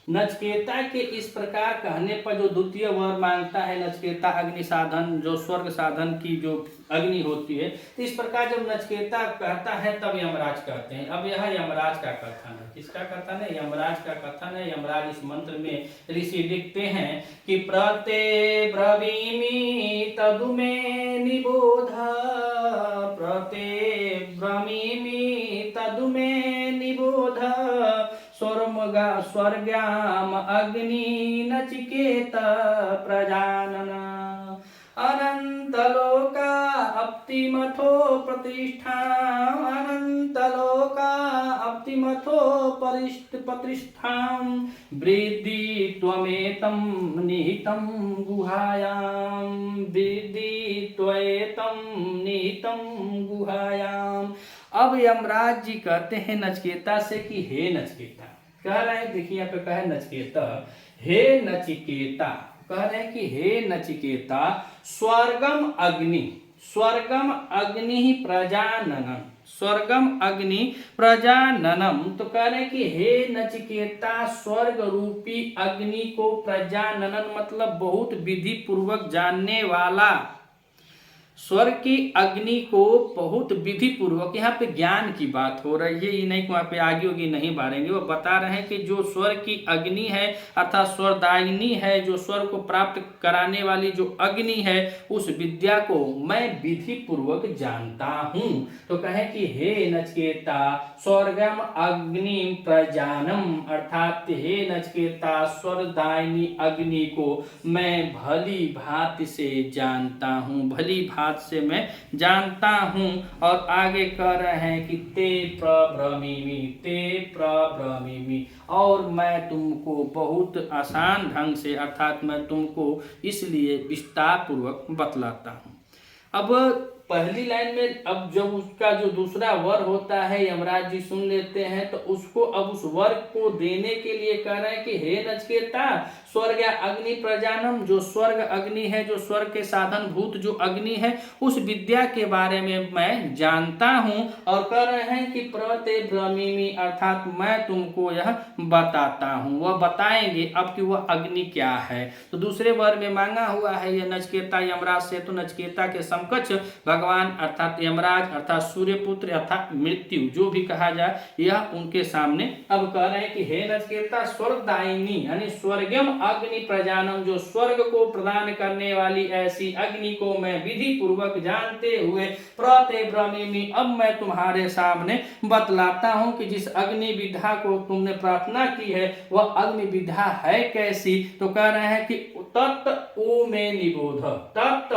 नचकेता के इस प्रकार कहने पर जो द्वितीय वर मांगता है नचकेता, अग्नि साधन, जो स्वर्ग साधन की जो अग्नि होती है, तो इस प्रकार जब नचकेता कहता है तब यमराज कहते हैं। अब यह यमराज का कथन है। किसका कथन है? यमराज का कथन है। यमराज इस मंत्र में ऋषि लिखते हैं कि प्रते ब्रवीमि तदुमे निबोध, प्रते ब्रवीमि तदुमे निबोध, स्वर्गाम अग्नि नचिकेत प्रजानन, अनंतलोका अप्तिमथो प्रतिष्ठा, अनंतलोका अप्तिमथो प्रतिष्ठां, वृद्धि त्वमेतं निहितं गुहायां, वृद्धि त्वमेतं निहितं गुहायां। अब यमराज जी कहते हैं नचकेता से कि हे नचकेता, कह रहे हैं, देखिए यहाँ पे कहा है नचकेता, हे नचिकेता, कह रहे हैं कि हे नचिकेता स्वर्गम अग्नि, स्वर्गम अग्नि प्रजाननम, स्वर्गम अग्नि प्रजाननम। तो कह रहे हैं कि हे नचिकेता स्वर्ग रूपी अग्नि को प्रजाननन मतलब बहुत विधि पूर्वक जानने वाला, स्वर्ग की अग्नि को बहुत विधि पूर्वक, यहाँ पे ज्ञान की बात हो रही है, ये नहीं कि वहाँ पे आगे होगी नहीं बाढ़ेंगे, वो बता रहे हैं कि जो स्वर्ग की अग्नि है अर्थात स्वर्गदायिनी है, जो स्वर्ग को प्राप्त कराने वाली जो अग्नि है, उस विद्या को मैं विधि पूर्वक जानता हूँ। तो कहे कि हे नचकेता स्वर्गम अग्नि प्रजानम अर्थात हे नचकेता स्वर्गदायिनी अग्नि को मैं भली भांति से जानता हूँ, भली भांति से मैं जानता हूं। और आगे कह रहे हैं कि ते प्रभ्रमिमि, ते प्रभ्रमिमि, और मैं तुमको बहुत आसान ढंग से अर्थात मैं तुमको इसलिए विस्तार पूर्वक बतलाता हूं। अब पहली लाइन में अब जब उसका जो दूसरा वर होता है यमराज जी सुन लेते हैं, तो उसको अब उस वर को देने के लिए कह रहे हैं कि हे नचकेता स्वर्ग या अग्नि प्रजानम, जो स्वर्ग अग्नि है, जो स्वर्ग के साधन भूत जो अग्नि है, उस विद्या के बारे में मैं जानता हूँ। और कह रहे हैं कि प्रते ब्रह्मीमि, अर्थात मैं तुमको यह बताता हूँ। वह बताएंगे अब कि वह अग्नि क्या है। तो दूसरे वर में मांगा हुआ है यह नचिकेता यमराज से। तो नचिकेता के समकक्ष भगवान अर्थात यमराज अर्थात सूर्यपुत्र अर्थात मृत्यु जो भी कहा जाए, यह उनके सामने अब कह रहे हैं कि हे नचिकेता, स्वर्गदायिनी यानी स्वर्गम अग्नि प्रजानम, जो स्वर्ग को प्रदान करने वाली ऐसी अग्नि को मैं विधि पूर्वक जानते हुए प्रते ब्रह्मीमि, अब मैं तुम्हारे सामने बतलाता हूं कि जिस अग्नि विद्या को तुमने प्रार्थना की है वह अग्नि विद्या है कैसी। तो कह रहे हैं कि तत् ऊ में निबोध, तत्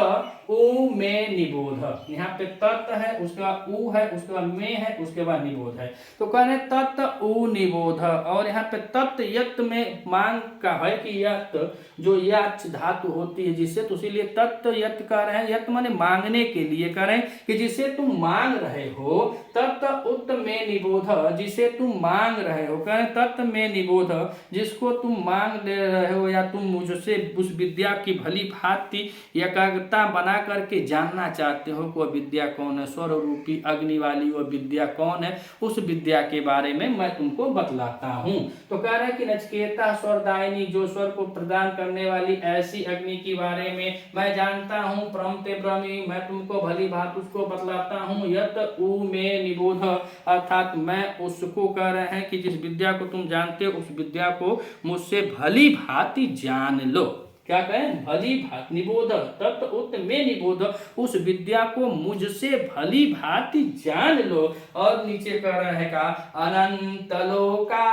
ऊ में निबोध। यहाँ पे तत् है, उसके बाद ऊ है, उसके बाद में है, उसके बाद निबोध है। तो कह रहे तत् ऊ निबोध। और यहाँ पे तत् यत् में मांग का है कि यत् जो यत् धातु होती है जिससे, तो इसीलिए तत् यत् कह रहे हैं। यत् माने मांगने के लिए कह रहे हैं कि जिसे तुम मांग रहे हो, तत् उत में निबोध, जिसे तुम मांग रहे हो। कह रहे तत् में निबोध, जिसको तुम मांग ले रहे हो या तुम मुझसे उस विद्या की भली भांति एकाग्रता बना करके जानना चाहते हो कि वह विद्या कौन है, स्वर रूपी अग्नि वाली वह विद्या कौन है, उस विद्या के बारे में मैं तुमको बतलाता हूँ। तो कह रहे हैं कि नचिकेता, स्वरदायिनी जो स्वर को प्रदान करने वाली ऐसी अग्नि के बारे में मैं जानता हूँ। प्रमते ब्रह्मी, मैं तुमको भली भांति उसको बतलाता हूँ। यत ऊ में निबोध, अर्थात मैं उसको कह रहे हैं कि जिस विद्या को तुम जानते हो उस विद्या को मुझसे भली भांति जान लो। क्या कहें? भली भांति निबोध, तत् उत में निबोध, उस विद्या को मुझसे भली भांति जान लो। और नीचे कह रहे हैं का अनंत लोका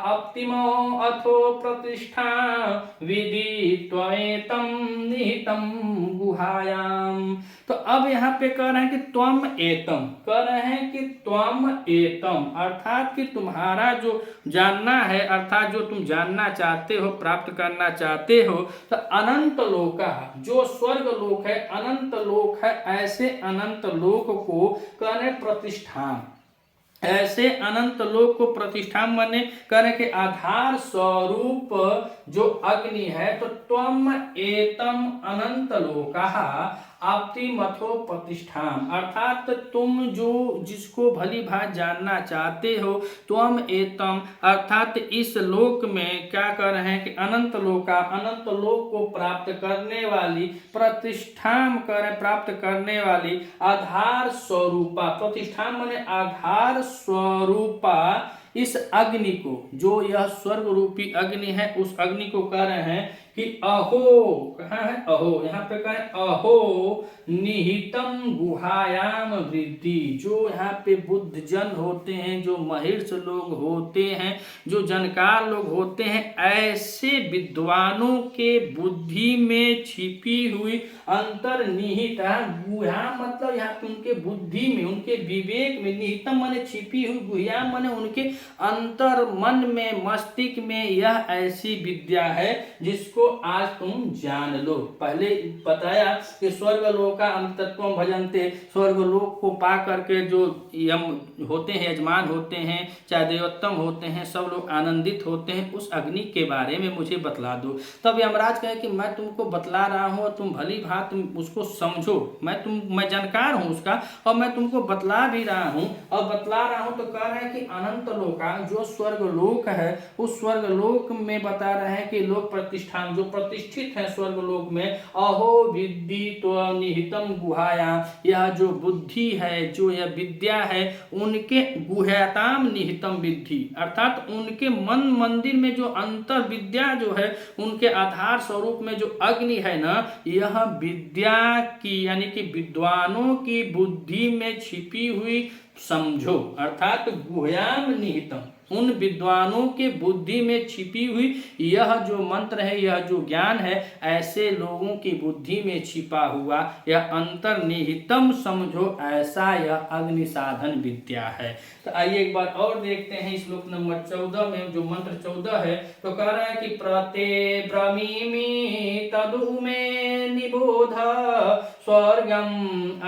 अप्तिमो अथो प्रतिष्ठा विदित्वैतम निहितम गुहायाम। तो अब यहाँ पे कह रहे हैं कि त्वम एतम, कह रहे हैं कि त्वम एतम, अर्थात कि तुम्हारा जो जानना है, अर्थात जो तुम जानना चाहते हो, प्राप्त करना चाहते हो। तो अनंत लोका, जो स्वर्ग लोक है, अनंत लोक है, ऐसे अनंत लोक को कहने प्रतिष्ठान, ऐसे अनंत लोक को प्रतिष्ठान माने कहने के आधार स्वरूप जो अग्नि है। तो त्वम एतम अनंत लोका आपतिमथो प्रतिष्ठान, अर्थात तुम जो जिसको भली भांति जानना चाहते हो, त्वम एतम अर्थात इस लोक में क्या कर रहे हैं कि अनंत लोका, अनंत लोक को प्राप्त करने वाली, प्रतिष्ठान करें प्राप्त करने वाली आधार स्वरूपा, प्रतिष्ठान माने आधार स्वरूपा इस अग्नि को, जो यह स्वर्ग रूपी अग्नि है, उस अग्नि को कह रहे हैं कि अहो, कहाँ है अहो, यहाँ पे कहें अहो निहितम गुहायाम वृद्धि, जो यहाँ पे बुद्ध जन होते हैं, जो महिर्ष लोग होते हैं, जो जानकार लोग होते हैं, ऐसे विद्वानों के बुद्धि में छिपी हुई अंतर्निहित, गुहा मतलब यहाँ पे उनके बुद्धि में, उनके विवेक में, निहितम माने छिपी हुई, गुहा माने उनके अंतर मन में, मस्तिष्क में, यह ऐसी विद्या है जिसको आज तुम जान लो। पहले बताया कि स्वर्ग लोक का अमृतत्व भजनते, स्वर्ग लोक को पा करके जो यम होते हैं, यजमान होते हैं, चाहे देवोत्तम होते हैं, सब लोग आनंदित होते हैं। उस अग्नि के बारे में मुझे बतला दो। तब यमराज कहे कि मैं तुमको बतला रहा हूँ और तुम भली भांति उसको समझो, मैं जानकार हूँ उसका और मैं तुमको बतला भी रहा हूँ और बतला रहा हूँ। तो कह रहे हैं कि अनंत लोका जो स्वर्ग लोक है, उस स्वर्ग लोक में बता रहे हैं कि लोक प्रतिष्ठान जो प्रतिष्ठित है स्वर्ग लोक में, अहो विद्धि तो निहितम गुहाया, यह जो बुद्धि है, जो यह विद्या है, उनके गुह्यताम निहितम विद्धि, अर्थात उनके मन मंदिर में जो अंतर विद्या जो है, उनके आधार स्वरूप में जो अग्नि है ना, यह विद्या की यानी कि विद्वानों की बुद्धि में छिपी हुई समझो, अर्थात गुह्याम निहितम, उन विद्वानों के बुद्धि में छिपी हुई यह जो मंत्र है, यह जो ज्ञान है, ऐसे लोगों की बुद्धि में छिपा हुआ यह अंतर्निहितम समझो, ऐसा यह अग्नि साधन विद्या है। तो आइए एक बार और देखते हैं श्लोक नंबर 14 में जो मंत्र 14 है। तो कह रहा है कि प्रते ब्रमीमि तदु में निबोध स्वर्गम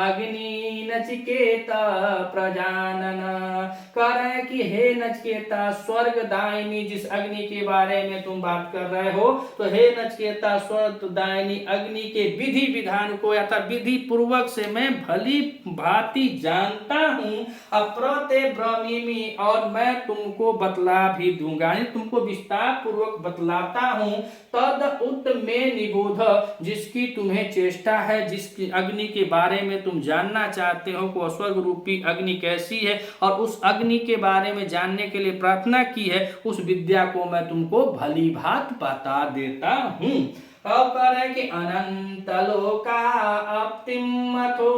अग्नि नचिकेता प्रजानन। कह रहा है कि हे नचिकेता नचकेता स्वर्गदायिनी जिस अग्नि के बारे में तुम बात कर रहे हो, तो हे नचकेता स्वर्गदायिनी अग्नि के विधि विधान को या विधि पूर्वक से मैं भली भांति जानता हूँ। अप्रते ब्रह्मीमी और मैं तुमको बतला भी दूंगा, तुमको विस्तार पूर्वक बतलाता हूँ। तद उत में निबोध जिसकी तुम्हें चेष्टा है, जिसकी अग्नि के बारे में तुम जानना चाहते हो को स्वर्ग रूपी अग्नि कैसी है और उस अग्नि के बारे में जानने के लिए प्रार्थना की है, उस विद्या को मैं तुमको भली भांति बता देता हूँ। अब कह रहे हैं कि अनंत लोका अप्तिम अथो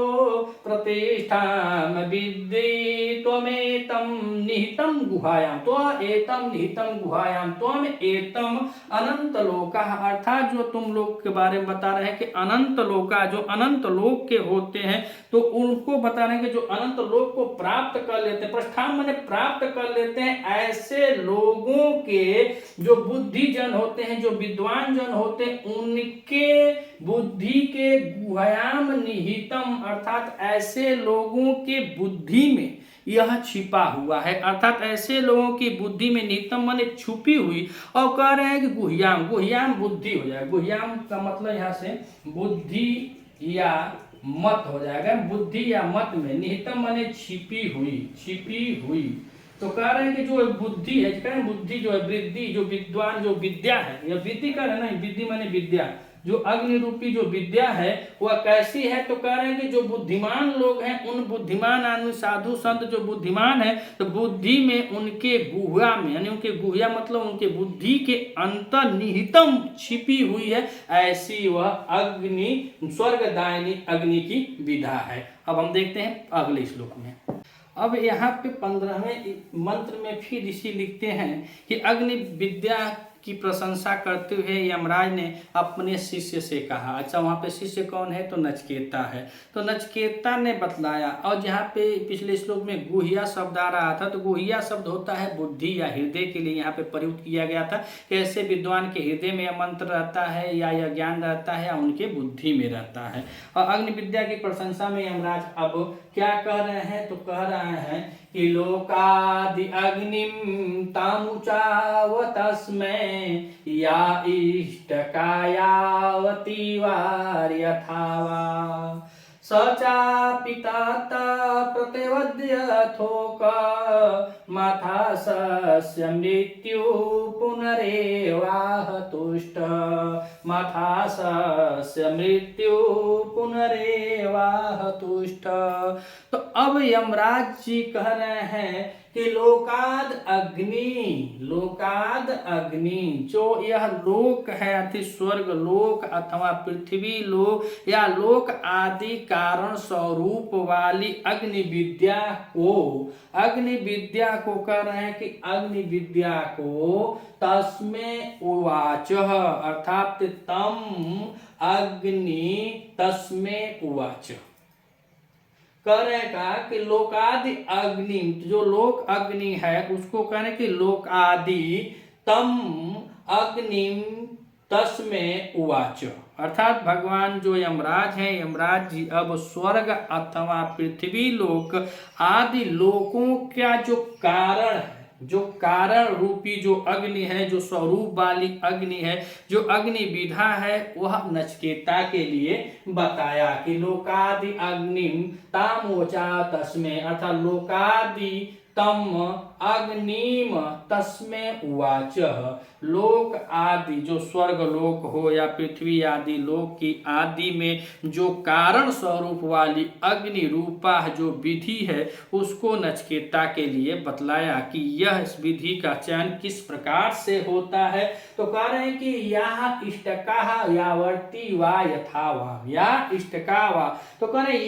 प्रतिष्ठाम विद्धि त्वमेतम निहितम गुहायाम, तो एतम निहितम गुहायाम त्वम एतम अनंत लोका, अर्थात जो तुम लोग के बारे में बता रहे हैं कि अनंत लोका जो अनंत लोक के होते हैं, तो उनको बता रहे हैं कि जो अनंत लोक को प्राप्त कर लेते हैं, प्रस्थान माने प्राप्त कर लेते हैं, ऐसे लोगों के जो बुद्धि जन होते हैं, जो विद्वान जन होते हैं, उनके बुद्धि के गुहायाम निहितम, अर्थात ऐसे लोगों के बुद्धि में यह छिपा हुआ है, अर्थात ऐसे लोगों की बुद्धि में निहितम माने छुपी हुई। और कह रहे हैं कि गुह्याम, गुह्याम बुद्धि हो जाएगा, गुह्याम का मतलब यहाँ से बुद्धि या मत हो जाएगा, बुद्धि या मत में, निहितम माने छिपी हुई, छिपी हुई। तो कह रहे हैं कि जो बुद्धि है, कह रहे हैं बुद्धि जो है, वृद्धि जो विद्वान जो विद्या है, यह वृद्धि कर है ना, विद्धि माने विद्या, जो अग्नि रूपी जो विद्या है वह कैसी है, तो कह रहे हैं कि जो बुद्धिमान लोग हैं, उन बुद्धिमान आदमी साधु संत जो बुद्धिमान है, तो बुद्धि में उनके गुहा में, यानी उनके गुहा मतलब उनके बुद्धि के अंतर्निहितम छिपी हुई है, ऐसी वह अग्नि स्वर्गदायिनी अग्नि की विधा है। अब हम देखते हैं अगले श्लोक में। अब यहाँ पे 15वें मंत्र में फिर ऋषि लिखते हैं कि अग्नि विद्या की प्रशंसा करते हुए यमराज ने अपने शिष्य से कहा। अच्छा, वहाँ पे शिष्य कौन है, तो नचकेता है। तो नचकेता ने बतलाया, और जहाँ पे पिछले श्लोक में गुहिया शब्द आ रहा था, तो गुहिया शब्द होता है बुद्धि या हृदय के लिए यहाँ पे प्रयुक्त किया गया था। कैसे विद्वान के हृदय में यह मंत्र रहता है या यह ज्ञान रहता है या उनके बुद्धि में रहता है। और अग्नि विद्या की प्रशंसा में यमराज अब क्या कह रहे हैं, तो कह रहे हैं कि लोकादि अग्निम तामुचावतस्मै या इष्टकायावती वार्यथावा सचापि तथा प्रतिवद्यथोक मथासस्य मृत्यु पुनरेवाह तुष्ट, मथासस्य मृत्यु पुनरेवाह तुष्ट। तो अब यमराज जी कह रहे हैं कि लोकाद अग्नि, लोकाद अग्नि जो यह लोक है, अति स्वर्ग लोक अथवा पृथ्वी लोक या लोक आदि कारण स्वरूप वाली अग्नि विद्या को, अग्नि विद्या को कह रहे हैं कि अग्नि विद्या को तस्मै उवाच, अर्थात तम अग्नि तस्मै उवाच कह रहे का कि लोकादि अग्नि, जो लोक अग्नि है उसको कह रहे कि लोकादि तम अग्निम तस्मै उवाच, अर्थात भगवान जो यमराज हैं, यमराज जी अब स्वर्ग अथवा पृथ्वी लोक आदि लोकों का जो कारण है, जो कारण रूपी जो अग्नि है, जो स्वरूप वाली अग्नि है, जो अग्नि विधा है, वह नचकेता के लिए बताया कि लोकादि अग्निम तामोचा तस्मै, अर्थात लोकादि तम अग्निम तस्मै उवाच, लोक आदि जो स्वर्ग लोक हो या पृथ्वी आदि लोक की आदि में जो कारण स्वरूप वाली अग्नि रूपा जो विधि है उसको नचकेता के लिए बतलाया कि यह इस विधि का चयन किस प्रकार से होता है। तो कह रहे हैं कि या इष्टका यावर्ती वा यथा वा, या इष्टका वा, तो कह रहे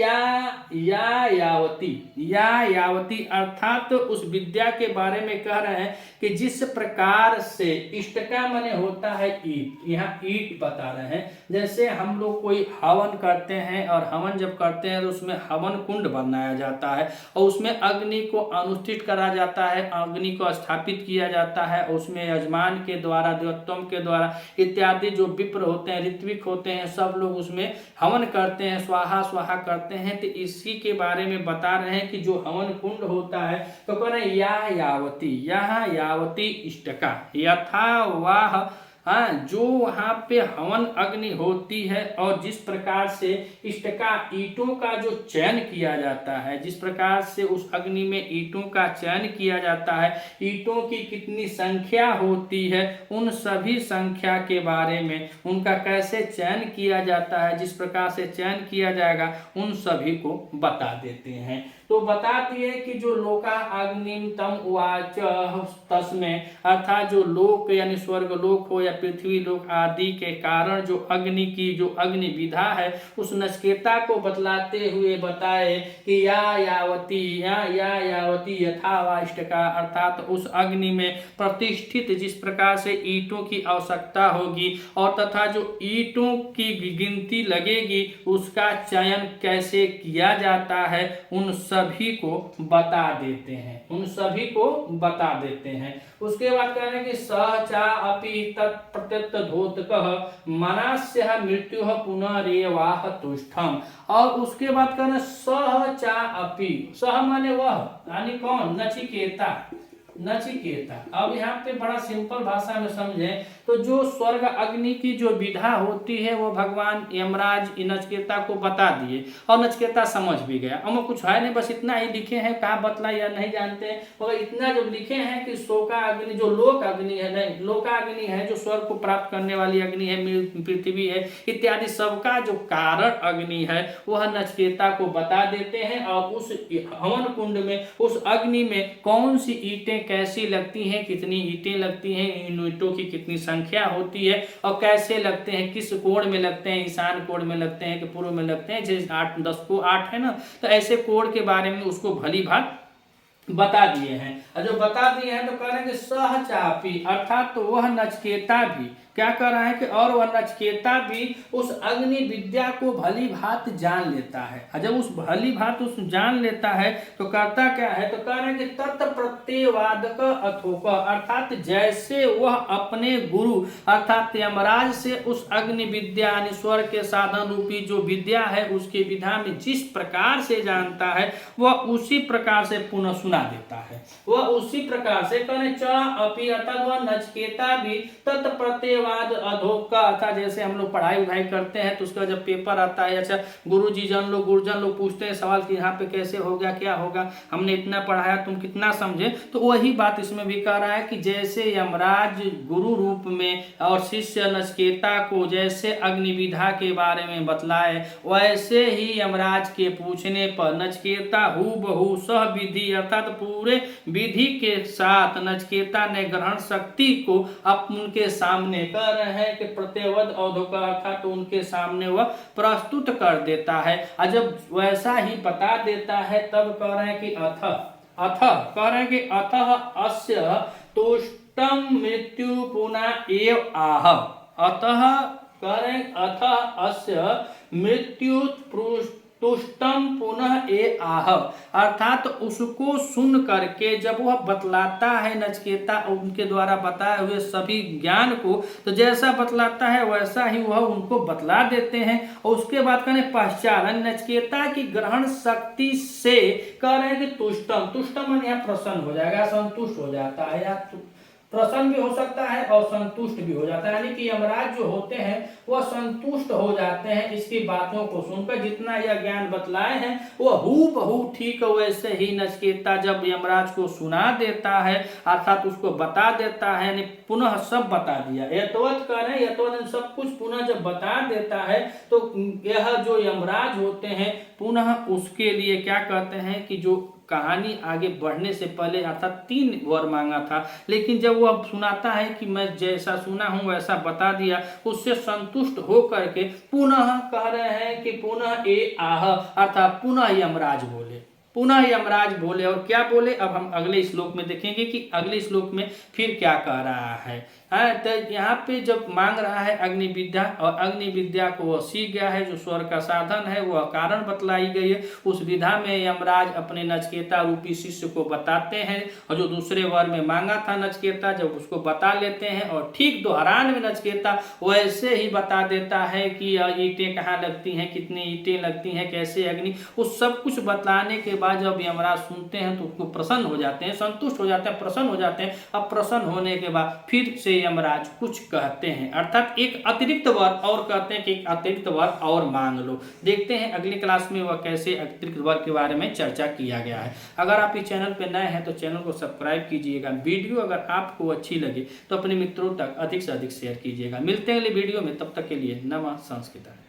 या यावती, या यावती अर्थात तो उस विद्या के बारे में कह रहे हैं कि जिस प्रकार से इष्टका माने होता है ईट, यहाँ ईट बता रहे हैं। जैसे हम लोग कोई हवन करते हैं और हवन जब करते हैं तो उसमें हवन कुंड बनाया जाता है और उसमें अग्नि को अनुष्ठित करा जाता है, अग्नि को स्थापित किया जाता है, उसमें यजमान के द्वारा, देवोत्तम के द्वारा इत्यादि जो विप्र होते हैं, ऋत्विक होते हैं, सब लोग उसमें हवन करते हैं, स्वाहा स्वाहा करते हैं। तो इसी के बारे में बता रहे हैं कि जो हवन कुंड होता है, तो कह रहे हैं या यावती, यहाँ यावती इष्टका यथा वाह, हाँ, जो वहाँ पे हवन अग्नि होती है और जिस प्रकार से इष्टका ईंटों का जो चयन किया जाता है, जिस प्रकार से उस अग्नि में ईंटों का चयन किया जाता है, ईंटों की कितनी संख्या होती है, उन सभी संख्या के बारे में, उनका कैसे चयन किया जाता है, जिस प्रकार से चयन किया जाएगा, उन सभी को बता देते हैं। तो बता दिए कि जो लोका अग्निम तम उवाच तस्मै, अर्थात जो लोक यानी स्वर्ग लोक हो या पृथ्वी लोक आदि के कारण जो अग्नि की जो अग्नि विधा है, उस नचिकेता को बतलाते हुए बताए कि या यावती यथा वाष्टका, अर्थात उस अग्नि में प्रतिष्ठित जिस प्रकार से ईंटों की आवश्यकता होगी और तथा जो ईंटों की गिनती लगेगी, उसका चयन कैसे किया जाता है, उन सभी को बता देते हैं, उन सभी को बता देते हैं। उसके बाद कह रहे हैं कि सहचा अपि तत्प्रत्यतोत्कः मनास्यः मृत्युः पुनरेवाह तुष्टम, और उसके बाद कह रहे हैं सहचा अपि, सह माने वह, यानी कौन, नचिकेता, नचिकेता। अब यहाँ पे बड़ा सिंपल भाषा में समझें तो जो स्वर्ग अग्नि की जो विधा होती है वो भगवान यमराज नचिकेता को बता दिए और नचिकेता समझ भी गया। हम कुछ है नहीं, बस इतना ही लिखे हैं, कहाँ बतला या नहीं जानते हैं, मगर इतना जो लिखे हैं कि शोका अग्नि जो लोक अग्नि है, नहीं लोका अग्नि है जो स्वर्ग को प्राप्त करने वाली अग्नि है, पृथ्वी है इत्यादि सबका जो कारण अग्नि है वह नचिकेता को बता देते हैं। और उस हवन कुंड में उस अग्नि में कौन सी ईंटें कैसी लगती हैं, कितनी ईंटें लगती हैं, इन ईंटों की कितनी संख्या होती है और कैसे लगते हैं, किस कोण में लगते हैं, ईशान कोण में लगते हैं कि पूर्व में लगते हैं, जैसे 8 10 को 8 है ना, तो ऐसे कोण के बारे में उसको भली भांति बता दिए हैं। और जो बता दिए हैं तो कह रहे हैं कि सहचापी, अर्थात तो वह नचिकेता भी क्या कर रहा है कि और वह नचिकेता भी उस अग्नि विद्या को भली भांति जान लेता है। और जब उस भली भांति उस जान लेता है तो करता क्या है, तो कह रहे हैं कि तत्प्रत्यवादक अथोक, अर्थात जैसे वह अपने गुरु अर्थात यमराज से उस अग्नि विद्या यानी स्वर्ग के साधन रूपी जो विद्या है उसके विधा में जिस प्रकार से जानता है वह उसी प्रकार से पुनः सुना देता है। वह उसी प्रकार से करें च अपि, अर्थात वह नचिकेता भी तत्प्रत्यवाद अधोक का, अर्थात जैसे हम लोग पढ़ाई उढ़ाई करते हैं तो उसका जब पेपर आता है, अच्छा गुरुजन लोग पूछते हैं सवाल कि यहाँ पे कैसे हो गया, क्या होगा, हमने इतना पढ़ाया तुम कितना समझे, तो वही बात इसमें भी कह रहा है कि जैसे यमराज गुरु रूप में और शिष्य नचिकेता को जैसे अग्निविधा के बारे में बतलाए, वैसे ही यमराज के पूछने पर नचिकेता हूबहू सह विधि अर्थात पूरे विधि के साथ नचिकेता ने ग्रहण शक्ति को अब उनके सामने कर रहे हैं कि प्रत्यवद अवधोका, अर्थात तो उनके सामने वह प्रस्तुत कर देता है। और जब वैसा ही बता देता है तब कह रहे हैं कि अतः अस्य तुष्टम मृत्यु पुनः एव आह, अतः कह रहे हैं अतः अस्य मृत्यु तुष्टम पुनः ए आह, अर्थात उसको सुन करके जब वह बतलाता है नचिकेता उनके द्वारा बताए हुए सभी ज्ञान को, तो जैसा बतलाता है वैसा ही वह उनको बतला देते हैं। और उसके बाद कहने पश्चात नचिकेता की ग्रहण शक्ति से कह रहे हैं कि तुष्टम यहाँ प्रसन्न हो जाएगा, संतुष्ट हो जाता है, या प्रसन्न भी हो सकता है और संतुष्ट भी हो जाता है, यानी कि यमराज जो होते हैं वह संतुष्ट हो जाते हैं इसकी बातों को सुनकर। जितना यह ज्ञान बतलाए हैं वह हूबहू ठीक वैसे ही नचिकेता जब यमराज को सुना देता है अर्थात उसको बता देता है, यानी पुनः सब बता दिया, यथवत करें यथवत सब कुछ पुनः जब बता देता है तो यह जो यमराज होते हैं पुनः उसके लिए क्या कहते हैं कि जो कहानी आगे बढ़ने से पहले अर्थात 3 वर मांगा था, लेकिन जब वह सुनाता है कि मैं जैसा सुना हूं वैसा बता दिया, उससे संतुष्ट हो करके पुनः कह रहे हैं कि पुनः ए आह, अर्थात पुनः यमराज बोले। और क्या बोले अब हम अगले श्लोक में देखेंगे कि अगले श्लोक में फिर क्या कह रहा है। है। तो यहाँ पे जब मांग रहा है अग्नि विद्या, और अग्नि विद्या को वह सीख गया है, जो स्वर्ग का साधन है, वह कारण बतलाई गई है। उस विधा में यमराज अपने नचिकेता रूपी शिष्य को बताते हैं, और जो दूसरे वर में मांगा था नचिकेता, जब उसको बता लेते हैं, और ठीक दोहरान में नचिकेता वैसे ही बता देता है कि ईंटें कहाँ लगती हैं, कितनी ईंटें लगती हैं, कैसे अग्नि, उस सब कुछ बताने के बाद जब यमराज सुनते हैं तो उसको प्रसन्न हो जाते हैं, संतुष्ट हो जाते हैं, प्रसन्न हो जाते हैं। अब प्रसन्न होने के बाद फिर से यमराज कुछ कहते हैं, अर्थात एक अतिरिक्त वर और कहते हैं कि एक अतिरिक्त वर और मांग लो। देखते हैं अगली क्लास में वह कैसे अतिरिक्त वर के बारे में चर्चा किया गया है। अगर आप इस चैनल पर नए हैं तो चैनल को सब्सक्राइब कीजिएगा। वीडियो अगर आपको अच्छी लगे तो अपने मित्रों तक अधिक से अधिक शेयर कीजिएगा। मिलते हैं अगले वीडियो में, तब तक के लिए नमः संस्कृत।